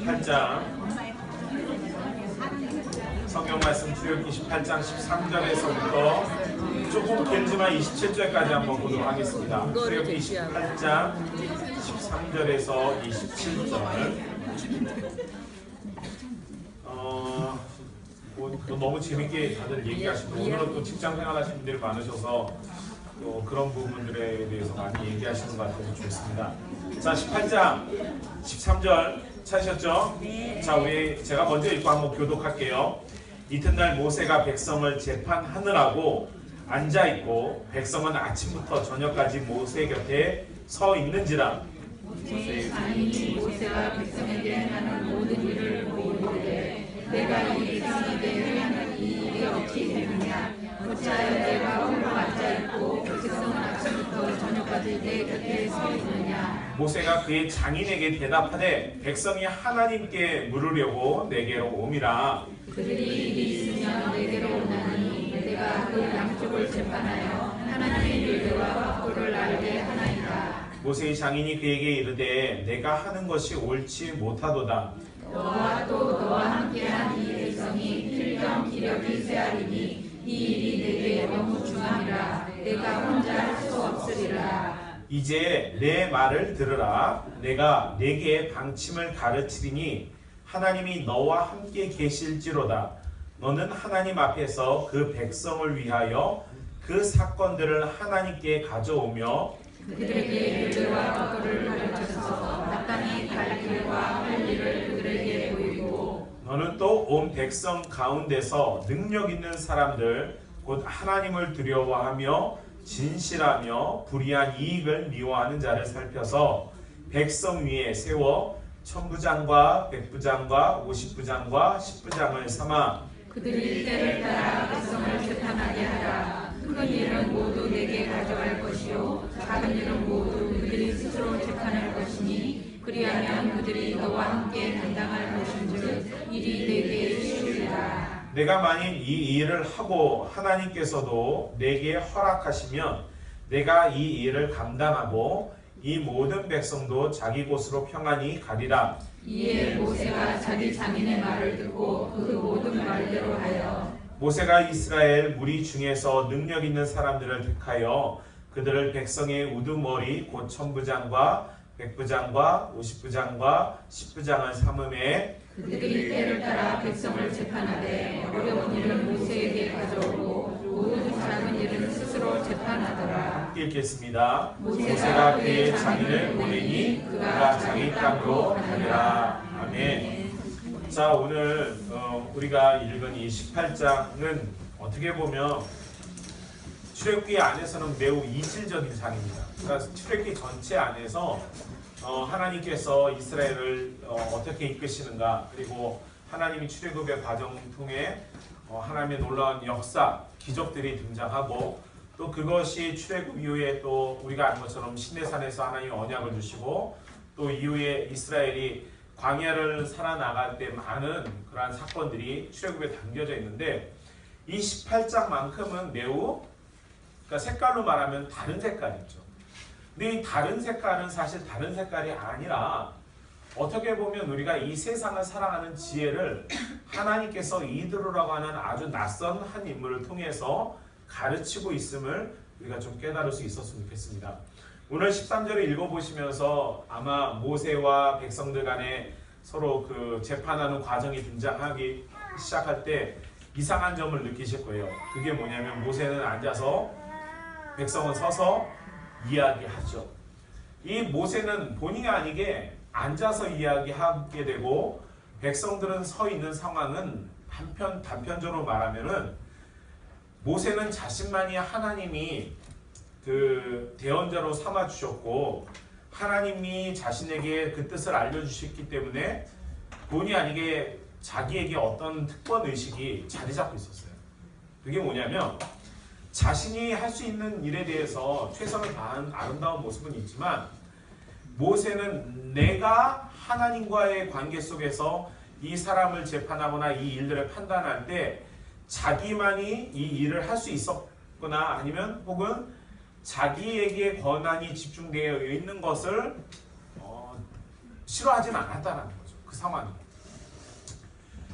28장 성경 말씀 출애굽기 18장 13절에서부터 조금 길지만 27절까지 한번 보도록 하겠습니다. 출애굽기 18장 13절에서 27절. 너무 재밌게 다들 얘기하시고 오늘은 또 직장생활 하시는 분들이 많으셔서 또 그런 부분들에 대해서 많이 얘기하시는 것 같아서 좋습니다. 자, 18장 13절 찾으셨죠? 네. 자, 제가 먼저 읽고 한번 교독할게요. 이튿날 모세가 백성을 재판하느라고 앉아있고 백성은 아침부터 저녁까지 모세 곁에 서 있는지라. 모세가 백성에게 하는 모든 일을 보이는데 내가 이 백성에게 하는 이 일이 어찌 되느냐. 어찌하여 내가 홀로 앉아있고 백성은 아침부터 저녁까지 내 곁에 서 있느냐. 모세가 그의 장인에게 대답하되 백성이 하나님께 물으려고 내게로 오미라. 그들이 일이 있으면 내게로 오나니 내가 그 양쪽을 재판하여 하나님의 일과 확도를 알게 하나이다. 모세의 장인이 그에게 이르되 내가 하는 것이 옳지 못하도다. 너와 또 너와 함께한 이 백성이 필경 기력이 쇠하리니 이 일이 내게 너무 중함이라 내가 혼자 할 수 없으리라. 이제 내 말을 들으라. 내가 네게 방침을 가르치리니 하나님이 너와 함께 계실지로다. 너는 하나님 앞에서 그 백성을 위하여 그 사건들을 하나님께 가져오며 그들에게 윤례와 확도를 가르쳐서 마땅히 갈 길과 할 일을 그들에게 보이고 너는 또 온 백성 가운데서 능력 있는 사람들 곧 하나님을 두려워하며 진실하며 불의한 이익을 미워하는 자를 살펴서 백성 위에 세워 천부장과 백부장과 50부장과 10부장을 삼아 그들이 때를 따라 백성을 재판하게 하라. 큰 일은 모두 내게 가져갈 것이요 작은 일은 모두 그들이 스스로 재판할 것이니 그리하면 그들이 너와 함께 감당할 것인즉 일이 내게 쉬우리라. 내가 만일 이 일을 하고 하나님께서도 내게 허락하시면 내가 이 일을 감당하고 이 모든 백성도 자기 곳으로 평안히 가리라. 이에 모세가 자기 장인의 말을 듣고 그 모든 말대로 하여 모세가 이스라엘 무리 중에서 능력 있는 사람들을 택하여 그들을 백성의 우두머리 곧 천부장과 백부장과 50부장과 10부장을 삼음에 그들이 때를 따라 백성을 재판하되 어려운 일은 모세에게 가져오고 모든 작은 일은 스스로 재판하더라. 읽겠습니다. 모세가 그의 장인을 보내니 그가 자기 땅으로 가니라. 아멘. 자, 오늘 우리가 읽은 이 18장은 어떻게 보면 출애굽기 안에서는 매우 이질적인 장입니다. 그러니까 출애굽기 전체 안에서 하나님께서 이스라엘을 어떻게 이끄시는가, 그리고 하나님이 출애굽의 과정을 통해 하나님의 놀라운 역사, 기적들이 등장하고 또 그것이 출애굽 이후에 또 우리가 아는 것처럼 시내산에서 하나님이 언약을 주시고 또 이후에 이스라엘이 광야를 살아나갈 때 많은 그러한 사건들이 출애굽에 담겨져 있는데 이 18장만큼은 매우 그러니까 색깔로 말하면 다른 색깔이죠. 근데 이 다른 색깔은 사실 다른 색깔이 아니라 어떻게 보면 우리가 이 세상을 살아가는 지혜를 하나님께서 이드로라고 하는 아주 낯선 한 인물을 통해서 가르치고 있음을 우리가 좀 깨달을 수 있었으면 좋겠습니다. 오늘 13절을 읽어보시면서 아마 모세와 백성들 간에 서로 그 재판하는 과정이 등장하기 시작할 때 이상한 점을 느끼실 거예요. 그게 뭐냐면 모세는 앉아서 백성은 서서 이야기하죠. 이 모세는 본의 아니게 앉아서 이야기하게 되고 백성들은 서 있는 상황은 단편적으로 말하면은 모세는 자신만이 하나님이 그 대언자로 삼아 주셨고 하나님이 자신에게 그 뜻을 알려주셨기 때문에 본의 아니게 자기에게 어떤 특권 의식이 자리 잡고 있었어요. 그게 뭐냐면 자신이 할 수 있는 일에 대해서 최선을 다한 아름다운 모습은 있지만 모세는 내가 하나님과의 관계 속에서 이 사람을 재판하거나 이 일들을 판단할 때 자기만이 이 일을 할 수 있었거나 아니면 혹은 자기에게 권한이 집중되어 있는 것을 싫어하진 않았다는 거죠. 그 상황이.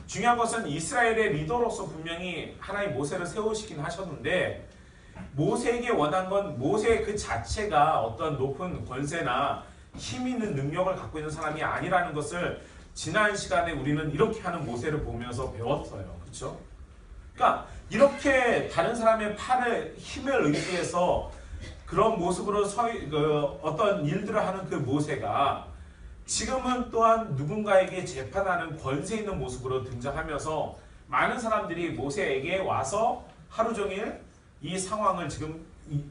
중요한 것은 이스라엘의 리더로서 분명히 하나님 모세를 세우시긴 하셨는데 모세에게 원한 건 모세 그 자체가 어떤 높은 권세나 힘 있는 능력을 갖고 있는 사람이 아니라는 것을 지난 시간에 우리는 이렇게 하는 모세를 보면서 배웠어요. 그렇죠? 그러니까 이렇게 다른 사람의 팔에 힘을 의지해서 그런 모습으로 어떤 일들을 하는 그 모세가 지금은 또한 누군가에게 재판하는 권세 있는 모습으로 등장하면서 많은 사람들이 모세에게 와서 하루 종일 이 상황을 지금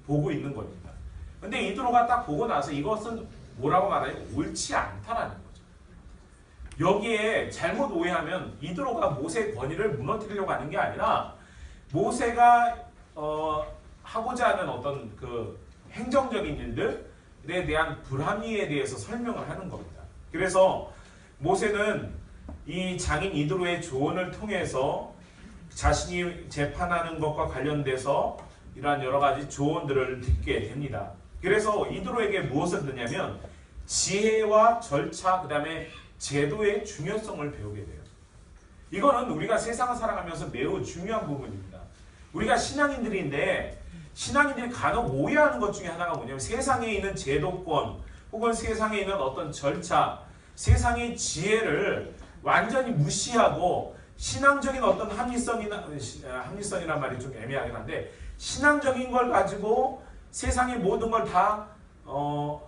보고 있는 겁니다. 근데 이드로가 딱 보고 나서 이것은 뭐라고 말하냐? 옳지 않다라는 거죠. 여기에 잘못 오해하면 이드로가 모세의 권위를 무너뜨리려고 하는 게 아니라 모세가 하고자 하는 어떤 그 행정적인 일들에 대한 불합리에 대해서 설명을 하는 겁니다. 그래서 모세는 이 장인 이드로의 조언을 통해서 자신이 재판하는 것과 관련돼서 이러한 여러 가지 조언들을 듣게 됩니다. 그래서 이드로에게 무엇을 듣냐면 지혜와 절차, 그 다음에 제도의 중요성을 배우게 돼요. 이거는 우리가 세상을 살아가면서 매우 중요한 부분입니다. 우리가 신앙인들인데 신앙인들이 간혹 오해하는 것 중에 하나가 뭐냐면 세상에 있는 제도권 혹은 세상에 있는 어떤 절차, 세상의 지혜를 완전히 무시하고 신앙적인 어떤 합리성이란 말이 좀 애매하긴 한데 신앙적인 걸 가지고 세상의 모든 걸 다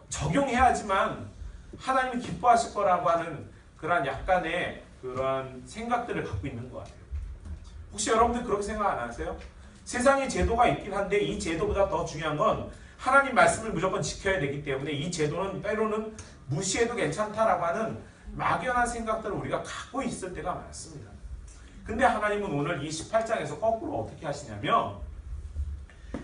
적용해야지만 하나님이 기뻐하실 거라고 하는 그런 약간의 그런 생각들을 갖고 있는 것 같아요. 혹시 여러분들 그렇게 생각 안 하세요? 세상에 제도가 있긴 한데 이 제도보다 더 중요한 건 하나님 말씀을 무조건 지켜야 되기 때문에 이 제도는 때로는 무시해도 괜찮다라고 하는 막연한 생각들을 우리가 갖고 있을 때가 많습니다. 근데 하나님은 오늘 이 18장에서 거꾸로 어떻게 하시냐면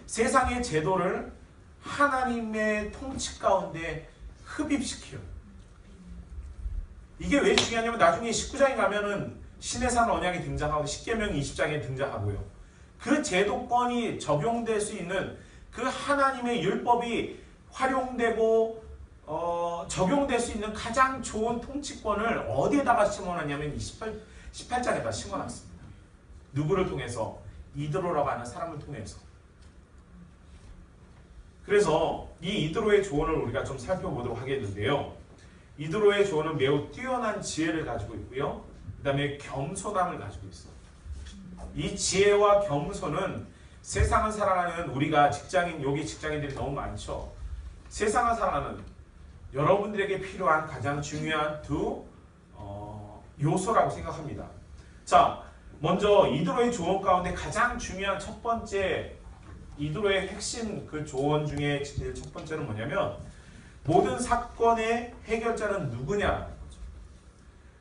세상의 제도를 하나님의 통치 가운데 흡입시켜요. 이게 왜 중요하냐면 나중에 19장에 가면은 신의 산 언약이 등장하고 십계명 20장에 등장하고요. 그 제도권이 적용될 수 있는 그 하나님의 율법이 활용되고 적용될 수 있는 가장 좋은 통치권을 어디에다가 심어놨냐면 18장에다 심어놨습니다. 누구를 통해서? 이드로라고 하는 사람을 통해서. 그래서 이 이드로의 조언을 우리가 좀 살펴보도록 하겠는데요. 이드로의 조언은 매우 뛰어난 지혜를 가지고 있고요. 그 다음에 겸손함을 가지고 있어요. 이 지혜와 겸손은 세상을 살아가는 우리가 여기 직장인들이 너무 많죠. 세상을 살아가는 여러분들에게 필요한 가장 중요한 두 요소라고 생각합니다. 자, 먼저 이드로의 조언 가운데 가장 중요한 첫 번째 이드로의 핵심 그 조언 중에 첫 번째는 뭐냐면 모든 사건의 해결자는 누구냐라는 거죠.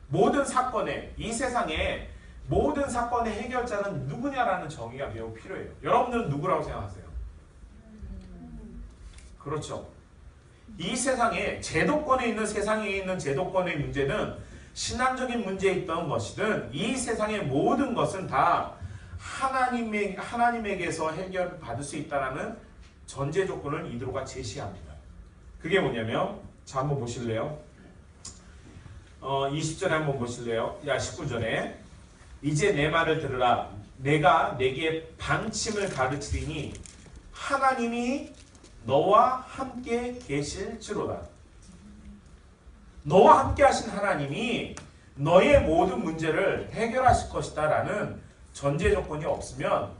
모든 사건의 이 세상에 모든 사건의 해결자는 누구냐라는 정의가 매우 필요해요. 여러분들은 누구라고 생각하세요? 그렇죠. 이 세상에 세상에 있는 제도권의 문제는 신앙적인 문제에 있던 것이든 이 세상의 모든 것은 다 하나님에게서 해결받을 수 있다는 전제 조건을 이드로가 제시합니다. 그게 뭐냐면 자 한번 보실래요? 20절에 한번 보실래요? 19절에 이제 내 말을 들으라. 내가 내게 방침을 가르치리니 하나님이 너와 함께 계실지로다. 너와 함께 하신 하나님이 너의 모든 문제를 해결하실 것이다 라는 전제 조건이 없으면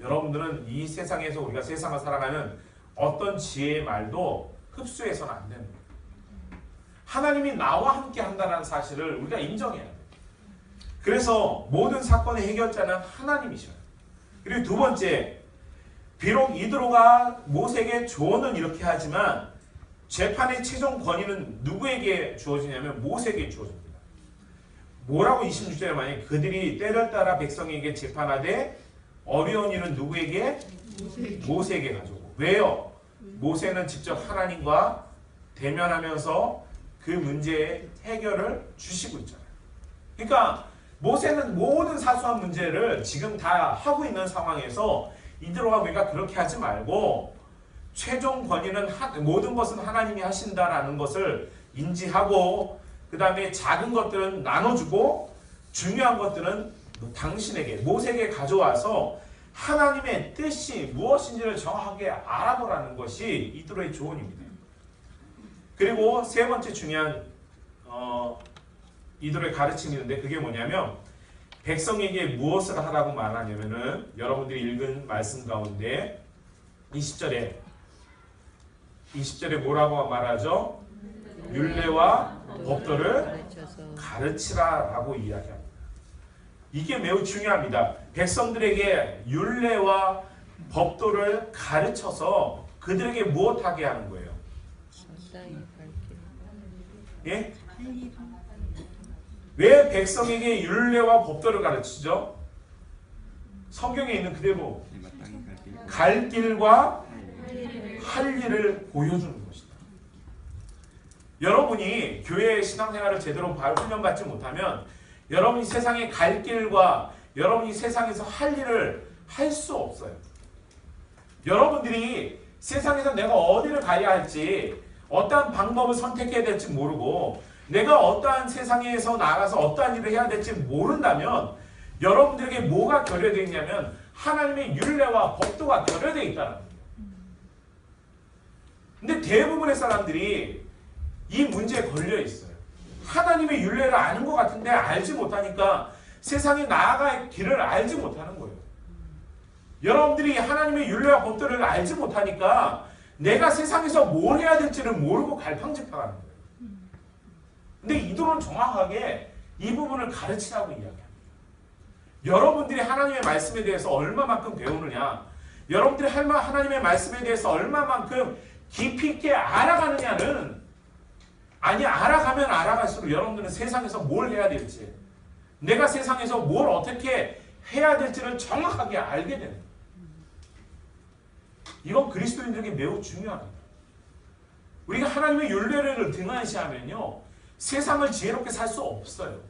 여러분들은 이 세상에서 우리가 세상을 살아가는 어떤 지혜의 말도 흡수해서는 안 되는 거예요. 하나님이 나와 함께 한다는 사실을 우리가 인정해야 돼요. 그래서 모든 사건의 해결자는 하나님이셔요. 그리고 두 번째, 비록 이드로가 모세에게 조언은 이렇게 하지만 재판의 최종 권위는 누구에게 주어지냐면 모세에게 주어집니다. 뭐라고 26절에 만약에 그들이 때를 따라 백성에게 재판하되 어려운 일은 누구에게? 모세에게 가져오고. 왜요? 모세는 직접 하나님과 대면하면서 그 문제의 해결을 주시고 있잖아요. 그러니까 모세는 모든 사소한 문제를 지금 다 하고 있는 상황에서 이드로가 우리가 그렇게 하지 말고 최종 권위는 모든 것은 하나님이 하신다라는 것을 인지하고 그 다음에 작은 것들은 나눠주고 중요한 것들은 당신에게 모세에게 가져와서 하나님의 뜻이 무엇인지를 정확하게 알아보라는 것이 이드로의 조언입니다. 그리고 세 번째 중요한 이드로의 가르침이 있는데 그게 뭐냐면 백성에게 무엇을 하라고 말하냐면은 여러분들이 읽은 말씀 가운데 20절에 뭐라고 말하죠? 율례와 법도를 가르치라라고 이야기합니다. 이게 매우 중요합니다. 백성들에게 율례와 법도를 가르쳐서 그들에게 무엇하게 하는 거예요? 예? 왜 백성에게 율례와 법도를 가르치죠? 성경에 있는 그대로 갈 길과 할 일을 보여주는 것이다. 여러분이 교회 신앙생활을 제대로 훈련받지 못하면 여러분이 세상에 갈 길과 여러분이 세상에서 할 일을 할 수 없어요. 여러분들이 세상에서 내가 어디를 가야 할지 어떠한 방법을 선택해야 될지 모르고 내가 어떠한 세상에서 나가서 어떠한 일을 해야 될지 모른다면 여러분들에게 뭐가 결여되어 있냐면 하나님의 율례와 법도가 결여되어 있다는 거예요. 근데 대부분의 사람들이 이 문제에 걸려 있어요. 하나님의 율례를 아는 것 같은데 알지 못하니까 세상에 나아갈 길을 알지 못하는 거예요. 여러분들이 하나님의 율례와 법도를 알지 못하니까 내가 세상에서 뭘 해야 될지를 모르고 갈팡질팡하는 거예요. 근데 이들은 정확하게 이 부분을 가르치라고 이야기합니다. 여러분들이 하나님의 말씀에 대해서 얼마만큼 배우느냐, 여러분들이 하나님의 말씀에 대해서 얼마만큼 깊이 있게 알아가느냐는 알아가면 알아갈수록 여러분들은 세상에서 뭘 해야 될지 내가 세상에서 뭘 어떻게 해야 될지를 정확하게 알게 됩니다. 이건 그리스도인들에게 매우 중요합니다. 우리가 하나님의 율례를 등한시하면요 세상을 지혜롭게 살 수 없어요.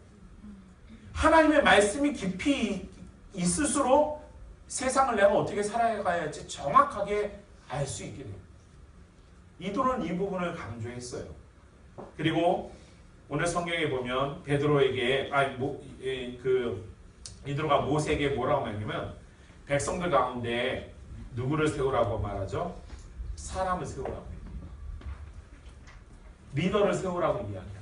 하나님의 말씀이 깊이 있을수록 세상을 내가 어떻게 살아가야 할지 정확하게 알 수 있게 됩니다. 이도는 이 부분을 강조했어요. 그리고 오늘 성경에 보면 베드로에게 이드로가 모세에게 뭐라고 말하냐면 백성들 가운데 누구를 세우라고 말하죠? 사람을 세우라고. 리더를 세우라고 이야기합니다.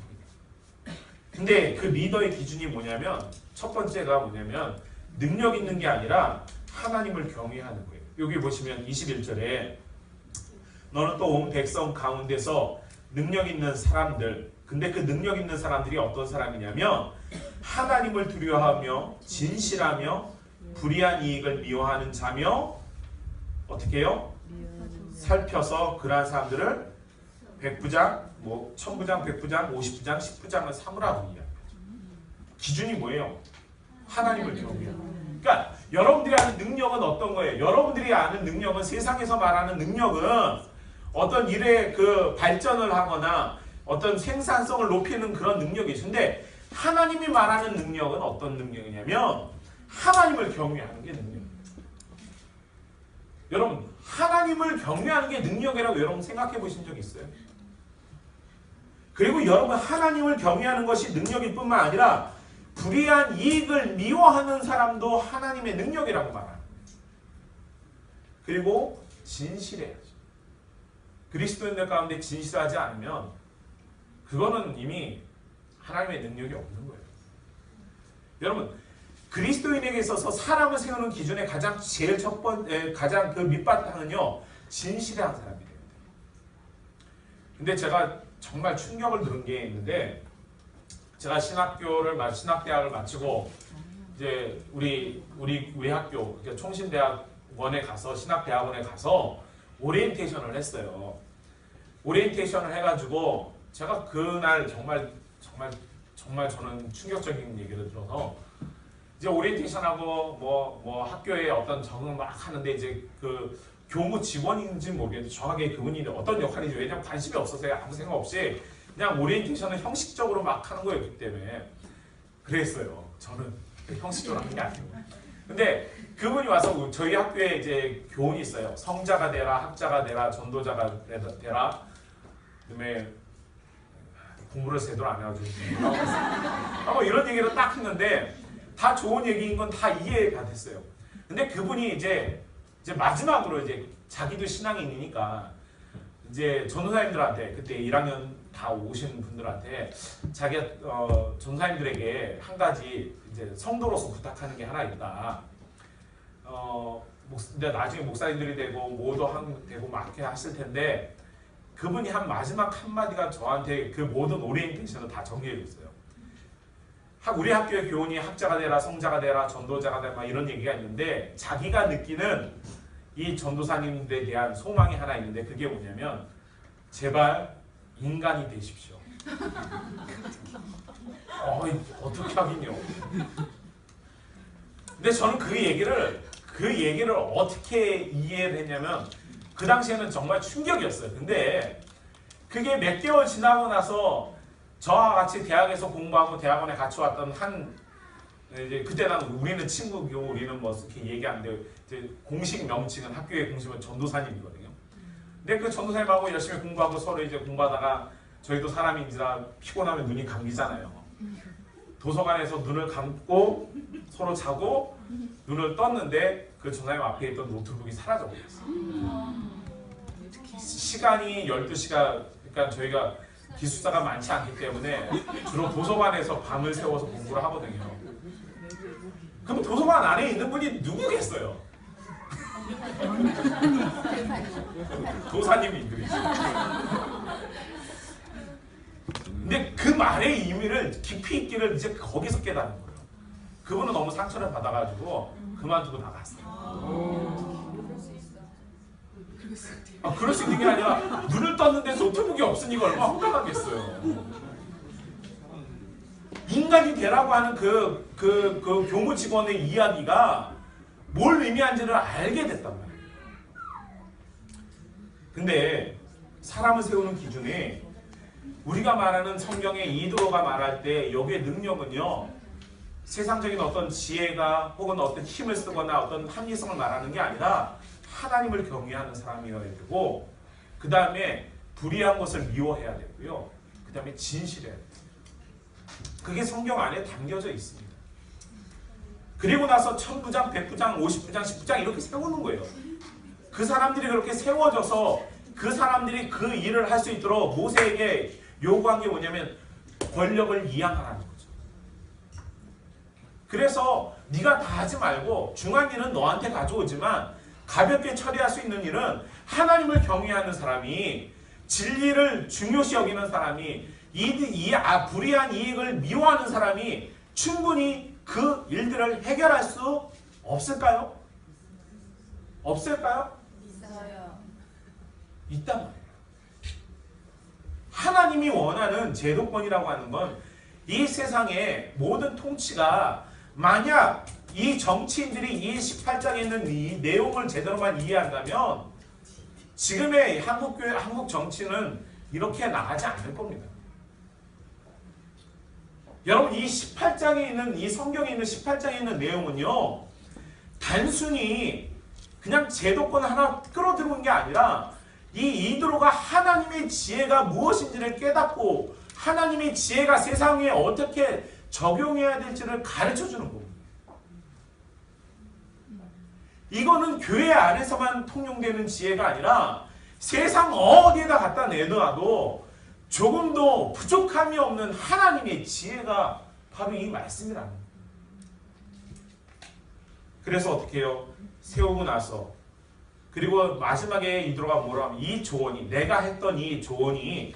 근데 그 리더의 기준이 뭐냐면 첫 번째가 뭐냐면 능력 있는 게 아니라 하나님을 경외하는 거예요. 여기 보시면 21절에 너는 또 온 백성 가운데서 능력 있는 사람들, 근데 그 능력 있는 사람들이 어떤 사람이냐면 하나님을 두려워하며 진실하며 불의한 이익을 미워하는 자며 어떻게 해요? 살펴서 그러한 사람들을 백부장, 천부장, 백부장, 50부장, 10부장을 삼으라고 이야기하죠. 기준이 뭐예요? 하나님을 경외하는. 그러니까 여러분들이 아는 능력은 어떤 거예요? 여러분들이 아는 능력은 세상에서 말하는 능력은 어떤 일의 그 발전을 하거나 어떤 생산성을 높이는 그런 능력이 있는데 하나님이 말하는 능력은 어떤 능력이냐면 하나님을 경외하는 게 능력입니다. 여러분 하나님을 경외하는 게 능력이라고 여러분 생각해 보신 적 있어요? 그리고 여러분 하나님을 경외하는 것이 능력일 뿐만 아니라 불의한 이익을 미워하는 사람도 하나님의 능력이라고 말합니다. 그리고 진실해야죠. 그리스도인들 가운데 진실하지 않으면 그거는 이미 하나님의 능력이 없는 거예요. 여러분 그리스도인에게 있어서 사람을 세우는 기준의 가장 그 밑바탕은요 진실한 사람이 돼요. 근데 제가 정말 충격을 들은 게 있는데 제가 신학대학을 마치고 이제 우리 학교 총신대학원에 가서 신학대학원에 가서 오리엔테이션을 했어요. 오리엔테이션을 해가지고 제가 그날 정말 저는 충격적인 얘기를 들어서 이제 오리엔테이션하고 뭐 학교에 어떤 적응을 막 하는데 이제 그 교무 직원인지 모르겠는데 정확하게 그분이 어떤 역할인지 왜냐면 관심이 없어서 아무 생각 없이 그냥 오리엔테이션을 형식적으로 막 하는 거였기 때문에 그랬어요. 저는 형식적으로 하는 게 아니고. 근데 그분이 와서 저희 학교에 이제 교훈이 있어요. 성자가 되라, 학자가 되라, 전도자가 되라. 그다음에 공부를 제대로 안 해가지고 뭐 이런 얘기를 딱 했는데 다 좋은 얘기인 건 다 이해가 됐어요. 근데 그분이 이제 마지막으로 이제 자기도 신앙인이니까 이제 전도사님들한테 그때 1학년 다 오신 분들한테 자기가 전도사님들에게 한 가지 이제 성도로서 부탁하는 게 하나 있다. 나중에 목사님들이 되고 뭐도 되고 막 이렇게 하실 텐데 그분이 한 마지막 한마디가 저한테 그 모든 오리엔테이션을 다 정리해 줬어요. 우리 학교의 교훈이 학자가 되라, 성자가 되라, 전도자가 되라 막 이런 얘기가 있는데 자기가 느끼는 이 전도사님들에 대한 소망이 하나 있는데 그게 뭐냐면 제발 인간이 되십시오. 어떻게 하긴요. 근데 저는 그 얘기를 어떻게 이해를 했냐면 그 당시에는 정말 충격이었어요. 근데 그게 몇 개월 지나고 나서 저와 같이 대학에서 공부하고 대학원에 같이 왔던 이제 그때는 우리는 친구고 우리는 뭐 이렇게 얘기하는데 이제 공식 명칭은 학교의 공식은 전도사님이거든요. 근데 그 전도사님하고 열심히 공부하고 서로 이제 공부하다가 저희도 사람인지라 피곤하면 눈이 감기잖아요. 도서관에서 눈을 감고 서로 자고 눈을 떴는데 그 전사님 앞에 있던 노트북이 사라져 버렸어요. 시간이 12시가 그러니까 저희가 기숙사가 많지 않기 때문에 주로 도서관에서 밤을 새워서 공부를 하거든요. 그럼 도서관 안에 있는 분이 누구겠어요? 도사님들이죠. 근데 그 말의 의미를 깊이 있기를 이제 거기서 깨닫는 거예요. 그분은 너무 상처를 받아가지고 그만두고 나갔어요. 그럴 수 있는 게 아니라 눈을 떴는데 노트북이 없으니까 얼마나 황당하겠어요. 인간이 되라고 하는 그 교무 직원의 이야기가 뭘 의미하는지를 알게 됐단 말이에요. 근데 사람을 세우는 기준이 우리가 말하는 성경의 이드로가 말할 때 여기의 능력은요 세상적인 어떤 지혜가 혹은 어떤 힘을 쓰거나 어떤 합리성을 말하는 게 아니라 하나님을 경외하는 사람이어야 되고 그 다음에 불의한 것을 미워해야 되고요. 그 다음에 진실해야 돼요. 그게 성경 안에 담겨져 있습니다. 그리고 나서 1000부장, 100부장, 50부장, 10부장 이렇게 세우는 거예요. 그 사람들이 그렇게 세워져서 그 사람들이 그 일을 할 수 있도록 모세에게 요구한 게 뭐냐면 권력을 이양하라는 거죠. 그래서 네가 다 하지 말고 중요한 일은 너한테 가져오지만 가볍게 처리할 수 있는 일은 하나님을 경외하는 사람이 진리를 중요시 여기는 사람이 불의한 이익을 미워하는 사람이 충분히 그 일들을 해결할 수 없을까요? 없을까요? 있어요. 있단 말이에요. 하나님이 원하는 제도권이라고 하는 건 이 세상의 모든 통치가 만약 이 정치인들이 이 18장에 있는 이 내용을 제대로만 이해한다면 지금의 한국 정치는 이렇게 나가지 않을 겁니다. 여러분 이 18장에 있는 이 성경에 있는 18장에 있는 내용은요 단순히 그냥 제도권 하나 끌어들여온 게 아니라 이 이드로가 하나님의 지혜가 무엇인지를 깨닫고 하나님의 지혜가 세상에 어떻게 적용해야 될지를 가르쳐주는 겁니다. 이거는 교회 안에서만 통용되는 지혜가 아니라 세상 어디에다 갖다 내놔도 조금도 부족함이 없는 하나님의 지혜가 바로 이 말씀이라는 거예요. 그래서 어떻게 해요? 세우고 나서 그리고 마지막에 이드로가 뭐라 하면 이 조언이 내가 했던 이 조언이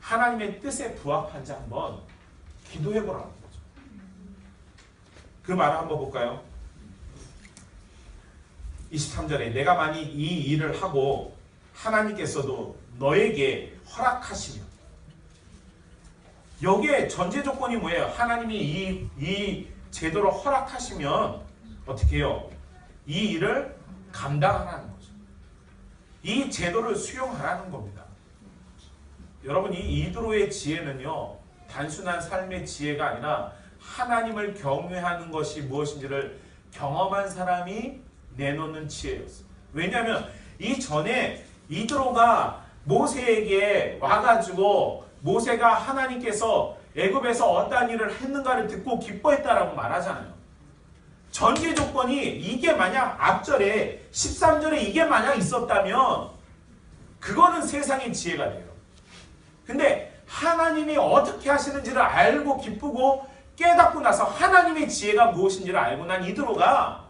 하나님의 뜻에 부합한지 한번 기도해보라는 거죠. 그 말을 한번 볼까요? 23절에 내가 만일 이 일을 하고 하나님께서도 너에게 허락하시면 여기에 전제 조건이 뭐예요? 하나님이 이 제도를 허락하시면 어떻게 해요? 이 일을 감당하라는 거죠. 이 제도를 수용하라는 겁니다. 여러분 이 이드로의 지혜는요 단순한 삶의 지혜가 아니라 하나님을 경외하는 것이 무엇인지를 경험한 사람이 내놓는 지혜였어요. 왜냐하면 이전에 이드로가 모세에게 와가지고 모세가 하나님께서 애굽에서 어떠한 일을 했는가를 듣고 기뻐했다라고 말하잖아요. 전제 조건이 이게 만약 앞절에 13절에 이게 만약 있었다면 그거는 세상의 지혜가 돼요. 근데 하나님이 어떻게 하시는지를 알고 기쁘고 깨닫고 나서 하나님의 지혜가 무엇인지를 알고 난 이드로가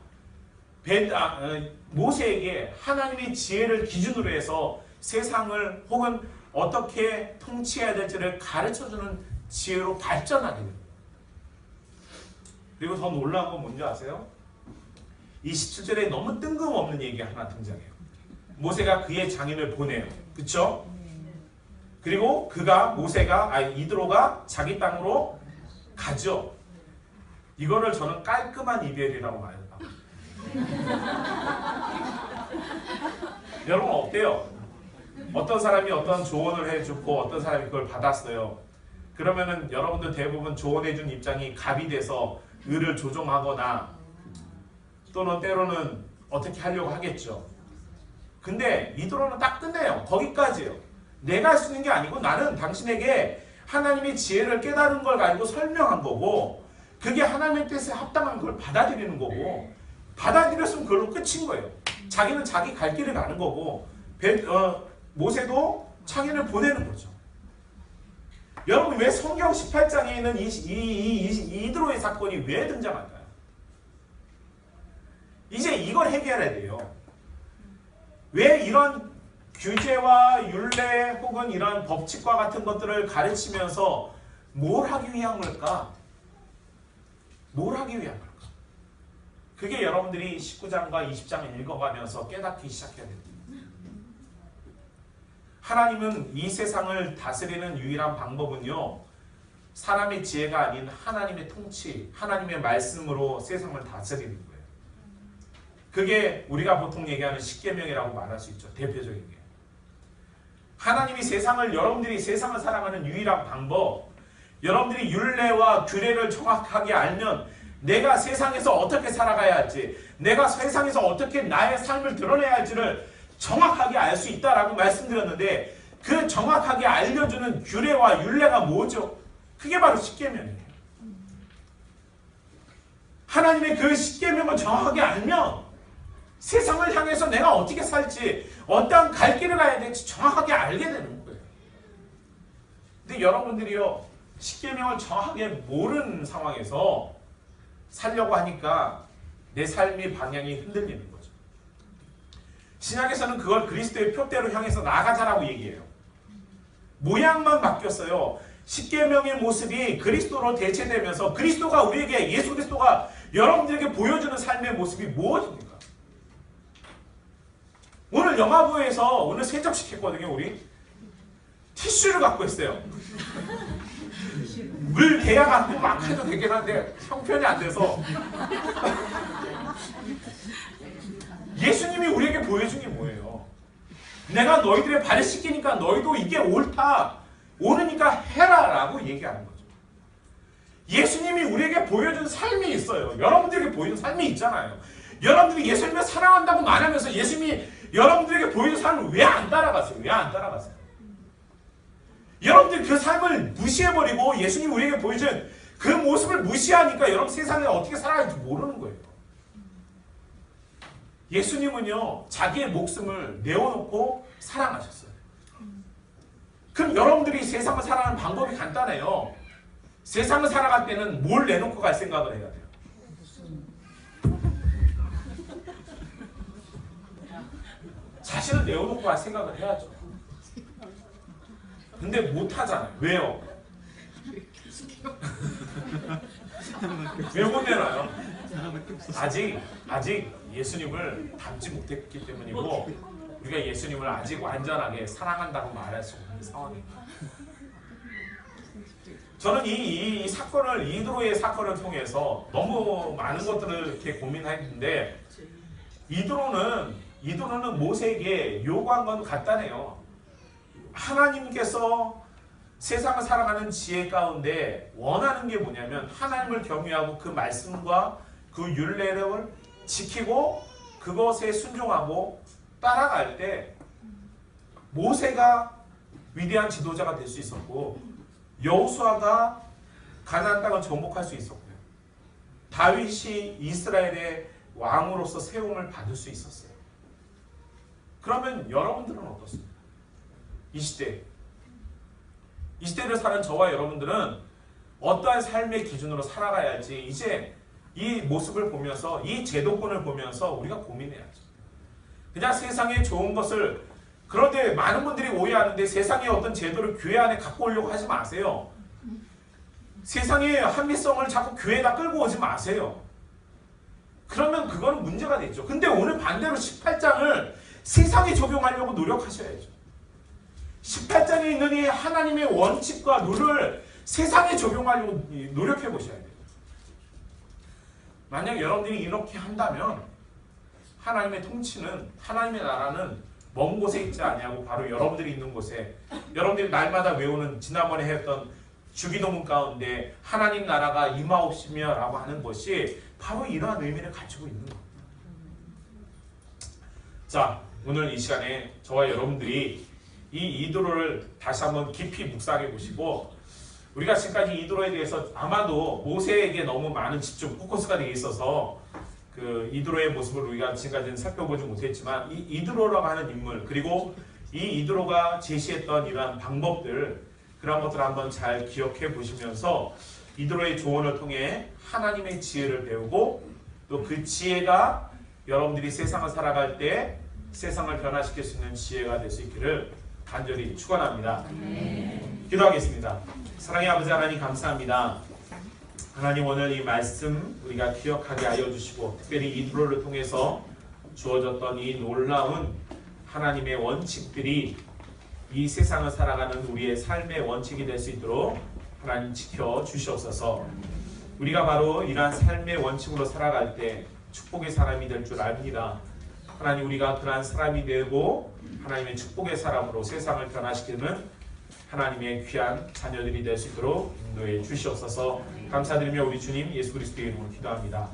모세에게 하나님의 지혜를 기준으로 해서 세상을 혹은 어떻게 통치해야 될지를 가르쳐주는 지혜로 발전하게 됩니다. 그리고 더 놀라운 건 뭔지 아세요? 이 17절에 너무 뜬금없는 얘기가 하나 등장해요. 모세가 그의 장인을 보내요. 그쵸? 그리고 이드로가 자기 땅으로 가죠. 이거를 저는 깔끔한 이별이라고 말해요. 여러분 어때요? 어떤 사람이 어떤 조언을 해주고 어떤 사람이 그걸 받았어요. 그러면은 여러분들 대부분 조언해준 입장이 갑이 돼서 의를 조종하거나 또는 때로는 어떻게 하려고 하겠죠. 근데 이드로는 딱 끝내요. 거기까지예요. 내가 할 수 있는 게 아니고 나는 당신에게 하나님의 지혜를 깨달은 걸 가지고 설명한 거고 그게 하나님의 뜻에 합당한 걸 받아들이는 거고 받아들였으면 그걸로 끝인 거예요. 자기는 자기 갈 길을 가는 거고 모세도 창인을 보내는 거죠. 여러분 왜 성경 18장에 있는 이드로의 사건이 왜 등장할까요? 이제 이걸 해결해야 돼요. 왜 이런 규제와 율례 혹은 이런 법칙과 같은 것들을 가르치면서 뭘 하기 위한 걸까? 뭘 하기 위한 걸까? 그게 여러분들이 19장과 20장을 읽어가면서 깨닫기 시작해야 됩니다. 하나님은 이 세상을 다스리는 유일한 방법은요. 사람의 지혜가 아닌 하나님의 통치, 하나님의 말씀으로 세상을 다스리는 거예요. 그게 우리가 보통 얘기하는 십계명이라고 말할 수 있죠. 대표적인 게. 하나님이 여러분들이 세상을 살아가는 유일한 방법, 여러분들이 율례와 규례를 정확하게 알면 내가 세상에서 어떻게 살아가야 할지, 내가 세상에서 어떻게 나의 삶을 드러내야 할지를 정확하게 알 수 있다라고 말씀드렸는데 그 정확하게 알려주는 규례와 율례가 뭐죠? 그게 바로 십계명이에요. 하나님의 그 십계명을 정확하게 알면 세상을 향해서 내가 어떻게 살지, 어떠한 갈 길을 가야 될지 정확하게 알게 되는 거예요. 근데 여러분들이요, 십계명을 정확하게 모르는 상황에서 살려고 하니까 내 삶의 방향이 흔들리는 거죠. 신약에서는 그걸 그리스도의 표대로 향해서 나가자라고 얘기해요. 모양만 바뀌었어요. 십계명의 모습이 그리스도로 대체되면서 그리스도가 우리에게, 예수 그리스도가 여러분들에게 보여주는 삶의 모습이 무엇입니까? 오늘 영화부에서 오늘 세척시켰거든요. 우리 티슈를 갖고 있어요. 물 대야 갖고 막 해도 되긴 한데 형편이 안 돼서 예수님이 우리에게 보여준 게 뭐예요? 내가 너희들의 발을 씻기니까 너희도 이게 옳다, 옳으니까 해라 라고 얘기하는 거죠. 예수님이 우리에게 보여준 삶이 있어요. 여러분들에게 보여준 삶이 있잖아요. 여러분들이 예수님을 사랑한다고 말하면서 예수님이 여러분들에게 보여준 삶을 왜 안 따라가세요? 왜 안 따라가세요? 여러분들이 그 삶을 무시해버리고 예수님이 우리에게 보여준 그 모습을 무시하니까 여러분 세상에 어떻게 살아갈지 모르는 거예요. 예수님은요, 자기의 목숨을 내어놓고 사랑하셨어요. 그럼 여러분들이 세상을 살아가는 방법이 간단해요. 세상을 살아갈 때는 뭘 내놓고 갈 생각을 해야 돼요? 자신을 내어놓고 갈 생각을 해야죠. 근데 못하잖아요. 왜요? 왜 못 내놔요? 아직 예수님을 닮지 못했기 때문이고 우리가 예수님을 아직 완전하게 사랑한다고 말할 수 없는 상황입니다. 저는 이 사건을, 이드로의 사건을 통해서 너무 많은 것들을 이렇게 고민했는데 이드로는 모세에게 요구한 건 간단해요. 하나님께서 세상을 살아가는 지혜 가운데 원하는 게 뭐냐면 하나님을 경외하고 그 말씀과 그 율례를 지키고 그것에 순종하고 따라갈 때 모세가 위대한 지도자가 될 수 있었고, 여호수아가 가나안 땅을 정복할 수 있었고요. 다윗이 이스라엘의 왕으로서 세움을 받을 수 있었어요. 그러면 여러분들은 어떻습니까? 이 시대를 사는 저와 여러분들은 어떠한 삶의 기준으로 살아가야 할지 이제 이 모습을 보면서, 이 제도권을 보면서 우리가 고민해야죠. 그냥 세상에 좋은 것을, 그런데 많은 분들이 오해하는데 세상의 어떤 제도를 교회 안에 갖고 오려고 하지 마세요. 세상의 합리성을 자꾸 교회에다 끌고 오지 마세요. 그러면 그거는 문제가 되죠. 근데 오늘 반대로 18장을 세상에 적용하려고 노력하셔야죠. 18장에 있는 이 하나님의 원칙과 룰을 세상에 적용하려고 노력해 보셔야 돼요. 만약 여러분들이 이렇게 한다면 하나님의 통치는, 하나님의 나라는 먼 곳에 있지 아니하고 바로 여러분들이 있는 곳에, 여러분들이 날마다 외우는 지난번에 했던 주기도문 가운데 하나님 나라가 임하옵시며 라고 하는 것이 바로 이러한 의미를 가지고 있는 겁니다. 자, 오늘 이 시간에 저와 여러분들이 이 이도로를 다시 한번 깊이 묵상해 보시고, 우리가 지금까지 이도로에 대해서 아마도 모세에게 너무 많은 집중, 포커스가 되어 있어서 그 이도로의 모습을 우리가 지금까지는 살펴보지 못했지만, 이 이도로라고 하는 인물, 그리고 이 이도로가 제시했던 이러한 방법들, 그런 것들을 한번 잘 기억해 보시면서 이도로의 조언을 통해 하나님의 지혜를 배우고, 또 그 지혜가 여러분들이 세상을 살아갈 때 세상을 변화시킬 수 있는 지혜가 될 수 있기를 간절히 축원합니다. 기도하겠습니다. 사랑의 아버지 하나님, 감사합니다. 하나님, 오늘 이 말씀 우리가 기억하게 하여 주시고, 특별히 이도로를 통해서 주어졌던 이 놀라운 하나님의 원칙들이 이 세상을 살아가는 우리의 삶의 원칙이 될 수 있도록 하나님 지켜 주시옵소서. 우리가 바로 이러한 삶의 원칙으로 살아갈 때 축복의 사람이 될 줄 압니다. 하나님, 우리가 그러한 사람이 되고 하나님의 축복의 사람으로 세상을 변화시키는 하나님의 귀한 자녀들이 될 수 있도록 인도해 주시옵소서. 감사드리며 우리 주님 예수 그리스도의 이름으로 기도합니다.